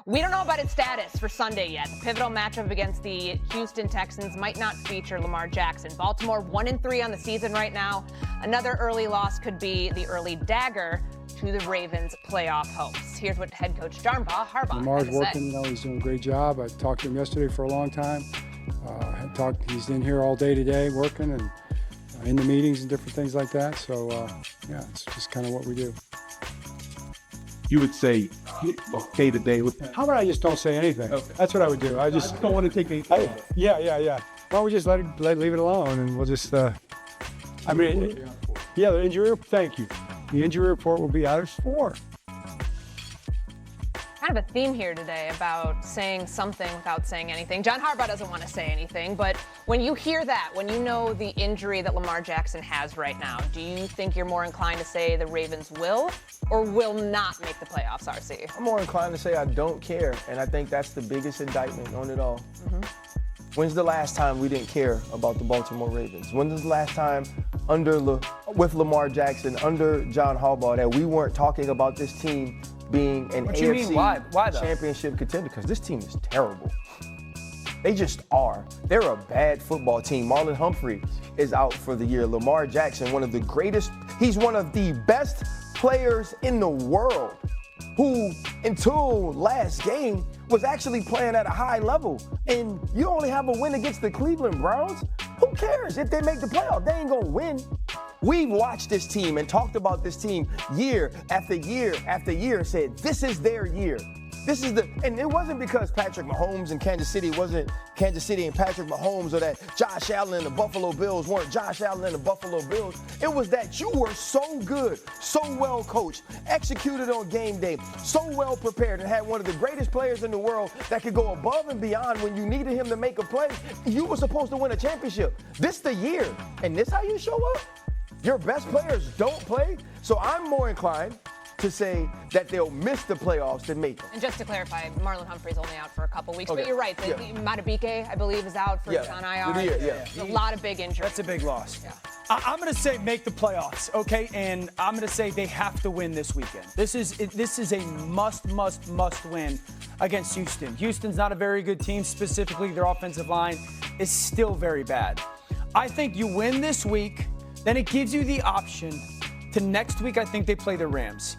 We don't know about its status for Sunday yet. The pivotal matchup against the Houston Texans might not feature Lamar Jackson. Baltimore 1-3 on the season right now. Another early loss could be the early dagger to the Ravens' playoff hopes. Here's what head coach Harbaugh Lamar's working, he's doing a great job. I talked to him yesterday for a long time. He's in here all day today working and in the meetings and different things like that. So, yeah, it's just kind of what we do. You would say, okay today. How about I just don't say anything? Okay. That's what I would do. I just don't want to take anything. Yeah. Why don't we just leave it alone and we'll just, the injury, thank you. The injury report will be out at 4. Kind of a theme here today about saying something without saying anything. John Harbaugh doesn't want to say anything, but when you hear that, when you know the injury that Lamar Jackson has right now, do you think you're more inclined to say the Ravens will or will not make the playoffs, RC? I'm more inclined to say I don't care, and I think that's the biggest indictment on it all. Mm-hmm. When's the last time we didn't care about the Baltimore Ravens? When was the last time with Lamar Jackson, under John Harbaugh, that we weren't talking about this team being an AFC Why championship contender? Because this team is terrible. They just are. They're a bad football team. Marlon Humphrey is out for the year. Lamar Jackson, he's one of the best players in the world, who until last game was actually playing at a high level. And you only have a win against the Cleveland Browns? Who cares if they make the playoff? They ain't gonna win. We've watched this team and talked about this team year after year after year and said, this is their year. And it wasn't because Patrick Mahomes and Kansas City wasn't Kansas City and Patrick Mahomes, or that Josh Allen and the Buffalo Bills weren't Josh Allen and the Buffalo Bills. It was that you were so good, so well coached, executed on game day, so well prepared, and had one of the greatest players in the world that could go above and beyond when you needed him to make a play. You were supposed to win a championship. This the year. And this how you show up? Your best players don't play? So I'm more inclined to say that they'll miss the playoffs than make them. And just to clarify, Marlon Humphrey's only out for a couple weeks, okay. But you're right. Matabike, I believe, is out for on IR. A lot of big injuries. That's a big loss. Yeah. I'm going to say make the playoffs, okay? And I'm going to say they have to win this weekend. This is a must win against Houston. Houston's not a very good team. Specifically, their offensive line is still very bad. I think you win this week, then it gives you the option to next week. I think they play the Rams.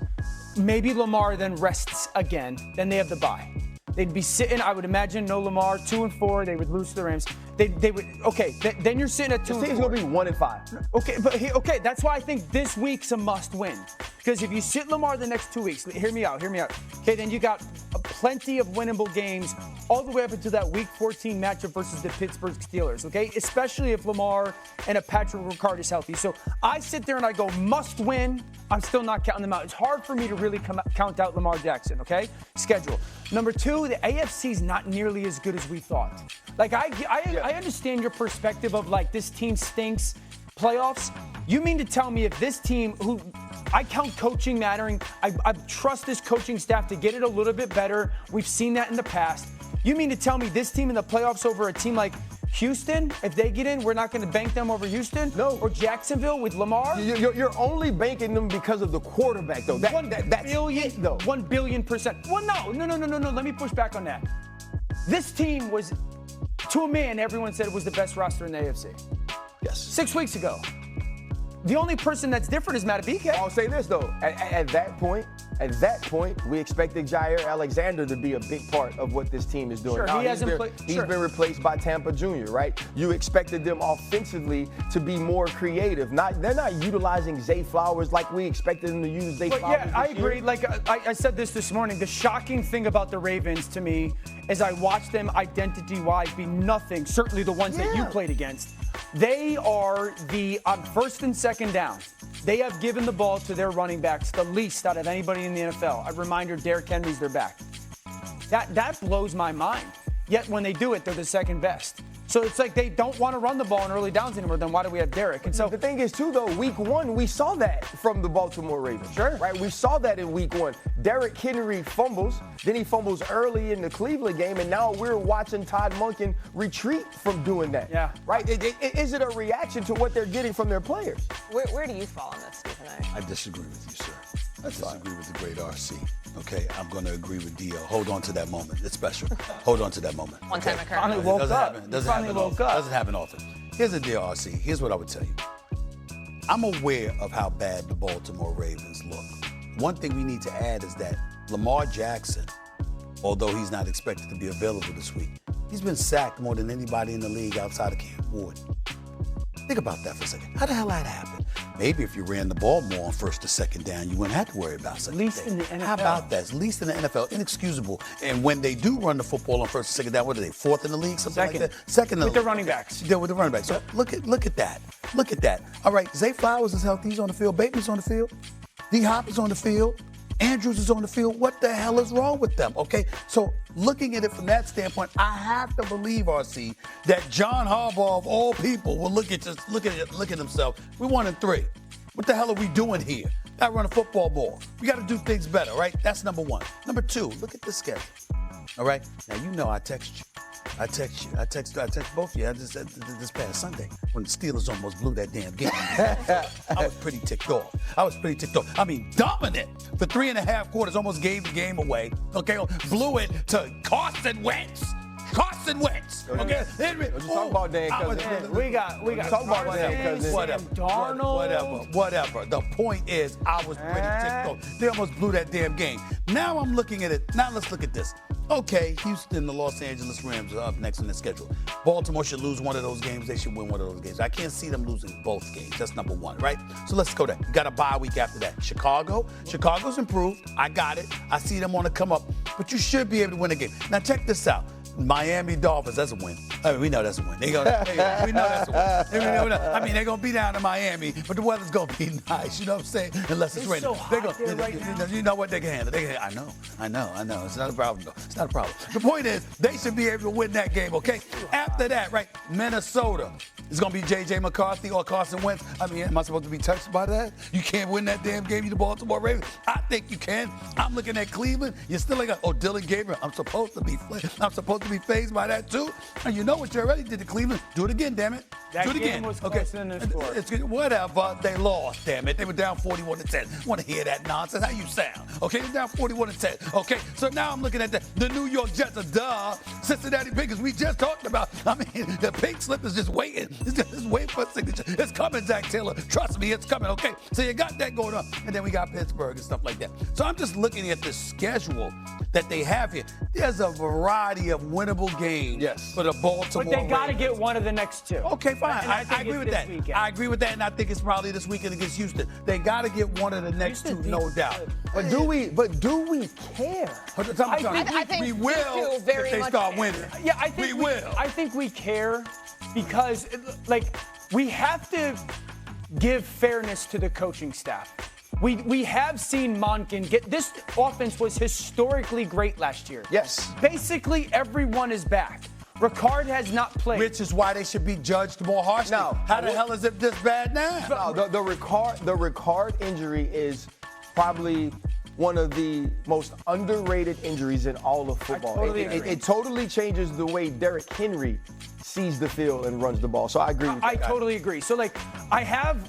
Maybe Lamar then rests again. Then they have the bye. They'd be sitting, I would imagine, no Lamar, 2-4. They would lose to the Rams. They would, okay, then you're sitting at 2-4. The team's going to be 1-5. Okay, that's why I think this week's a must win. Because if you sit Lamar the next 2 weeks, hear me out. Okay, then you got plenty of winnable games all the way up into that Week 14 matchup versus the Pittsburgh Steelers, okay? Especially if Lamar and a Patrick Ricard is healthy. So I sit there and I go, must win. I'm still not counting them out. It's hard for me to really count out Lamar Jackson, okay? Schedule. Number 2, the AFC's not nearly as good as we thought. Like, I understand your perspective of, like, this team stinks, playoffs. You mean to tell me if this team, who I count coaching mattering, I trust this coaching staff to get it a little bit better. We've seen that in the past. You mean to tell me this team in the playoffs over a team like Houston, if they get in, we're not going to bank them over Houston? No. Or Jacksonville with Lamar? You're only banking them because of the quarterback, though. That's 1 billion%. Well, no. Let me push back on that. This team was, to a man, everyone said it was the best roster in the AFC. Yes. 6 weeks ago. The only person that's different is Matabike. I'll say this, though. At that point, we expected Jair Alexander to be a big part of what this team is doing. Sure, now, he's been replaced by Tampa Jr., right? You expected them offensively to be more creative. They're not utilizing Zay Flowers like we expected them to use Zay Flowers. Yeah, I agree. Like I said this morning, the shocking thing about the Ravens to me is I watched them identity-wise be nothing, certainly the ones that you played against. They are on first and second down. They have given the ball to their running backs the least out of anybody in the NFL. A reminder, Derrick Henry's their back. That blows my mind. Yet when they do it, they're the second best. So it's like they don't want to run the ball in early downs anymore. Then why do we have Derrick? And so the thing is, too, though, Week 1, we saw that from the Baltimore Ravens. Sure. Right? We saw that in Week 1. Derrick Henry fumbles. Then he fumbles early in the Cleveland game. And now we're watching Todd Monken retreat from doing that. Yeah. Right? Is it a reaction to what they're getting from their players? Where do you fall on this, Stephen A? I disagree with you, sir. I disagree with the great RC. Okay, I'm going to agree with Dio. Hold on to that moment. It's special. Hold on to that moment. One time occurred. Finally woke up. Doesn't happen often. Here's the deal, RC. Here's what I would tell you. I'm aware of how bad the Baltimore Ravens look. One thing we need to add is that Lamar Jackson, although he's not expected to be available this week, he's been sacked more than anybody in the league outside of Cam Ward. Think about that for a second. How the hell that happened? Maybe if you ran the ball more on first or second down, you wouldn't have to worry about such At least in the NFL. How about that? At least in the NFL, inexcusable. And when they do run the football on first or second down, what are they, fourth in the league, something Second. like that? Second in With the the running backs. Yeah, with the running backs. So look at that. Look at that. All right, Zay Flowers is healthy. He's on the field. Bateman's on the field. D. Hop is on the field. Andrews is on the field. What the hell is wrong with them? Okay, so looking at it from that standpoint, I have to believe, RC, that John Harbaugh of all people will look at himself. We're 1-3. What the hell are we doing here? Got to run a football ball. We got to do things better, right? That's number one. Number two, look at the schedule. All right, now you know I text you. I text both of you. I just said this past Sunday when the Steelers almost blew that damn game. I was pretty ticked off. I mean, dominant for 3.5 quarters, almost gave the game away. Okay, blew it to Carson Wentz. Okay, Let's talk about Dan Cousins. We got Talk about Dan Cousins. Whatever. The point is, I was pretty ticked off. They almost blew that damn game. Now I'm looking at it. Now let's look at this. Okay, Houston, the Los Angeles Rams are up next on the schedule. Baltimore should lose one of those games. They should win one of those games. I can't see them losing both games. That's number one, right? So let's go there. You got a bye week after that. Chicago's improved. I got it. I see them on the come up. But you should be able to win a game. Now check this out. Miami Dolphins, that's a win. I mean, we know that's a win. We know that's a win. I mean, they're going to be down in Miami, but the weather's going to be nice. You know what I'm saying? Unless it's raining. So hot there right now. You know what? They can handle. I know. It's not a problem, though. It's not a problem. The point is, they should be able to win that game, okay? After that, right, Minnesota. It's going to be J.J. McCarthy or Carson Wentz. I mean, am I supposed to be touched by that? You can't win that damn game, you the Baltimore Ravens. I think you can. I'm looking at Cleveland. You still ain't got, Dylan Gabriel. I'm supposed to be fazed by that, too. And you know what you already did to Cleveland. Do it again, damn it. That Do it game again. was Okay. closer than the score. Whatever. They lost, damn it. They were down 41-10. Want to hear that nonsense? How you sound? Okay, they're down 41-10. Okay, so now I'm looking at the New York Jets. Cincinnati Bengals. We just talked about. I mean, the pink slip is just waiting. It's just waiting for a signature. It's coming, Zach Taylor. Trust me, it's coming. Okay, so you got that going on, and then we got Pittsburgh and stuff like that. So I'm just looking at the schedule that they have here. There's a variety of winnable games for the Baltimore But they got to Ravens. get one of the next two. Okay, fine. And I I think agree it's with this that. weekend. I agree with that, and I think it's probably this weekend against Houston. They got to get one of the next two, Houston no thinks doubt. But do we care? I think we we will do very if they much start care. winning. Yeah, I think we will. I think we care because, we have to give fairness to the coaching staff. We have seen Monken get this offense was historically great last year. Yes. Basically, everyone is back. Ricard has not played. Which is why they should be judged more harshly. No. How the hell is it this bad now? No, the Ricard injury is probably one of the most underrated injuries in all of football. totally agree. It totally changes the way Derrick Henry sees the field and runs the ball. So I agree with that. I totally agree. So, I have